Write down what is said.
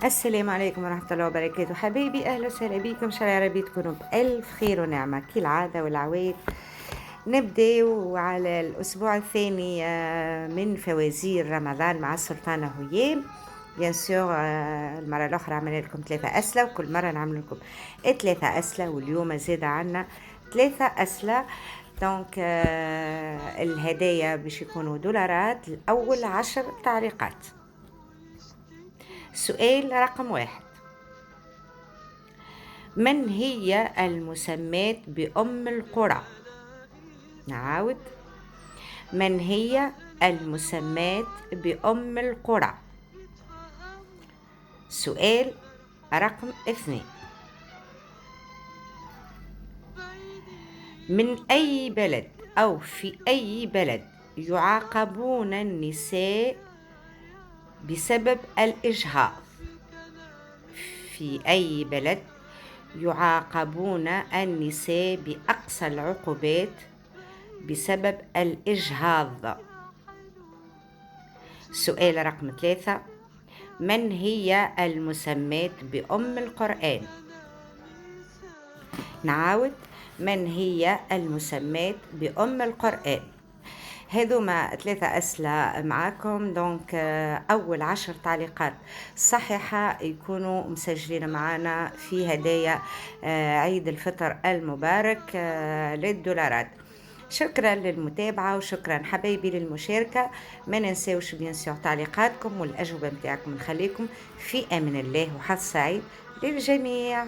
السلام عليكم ورحمة الله وبركاته حبايبي، أهلا وسهلا بكم. إن شاء الله يا ربي تكونوا بألف خير ونعمة كالعادة والعواد. نبداو على الأسبوع الثاني من فوازير رمضان مع السلطانة هيام. بيان سور المرة الأخرى عملنا لكم 3 أسئلة، وكل مرة نعمل لكم 3 أسئلة، واليوم زاد عنا 3 أسئلة. دونك الهدايا باش يكونوا دولارات الأول 10 تعليقات. سؤال رقم 1: من هي المسمات بأم القرى؟ نعاود: من هي المسمات بأم القرى؟ سؤال رقم 2: من أي بلد أو في أي بلد يعاقبون النساء بسبب الإجهاض؟ في أي بلد يعاقبون النساء بأقصى العقوبات بسبب الإجهاض؟ سؤال رقم 3: من هي المسمات بأم القرآن؟ نعاود: من هي المسمات بأم القرآن؟ هذوما 3 أسئلة معاكم. دونك أول 10 تعليقات صحيحة يكونوا مسجلين معنا في هدايا عيد الفطر المبارك للدولارات. شكرا للمتابعة وشكرا حبايبي للمشاركة. ما ننساوش بيان سور تعليقاتكم والأجوبة متاعكم. نخليكم في أمان الله وحظ سعيد للجميع.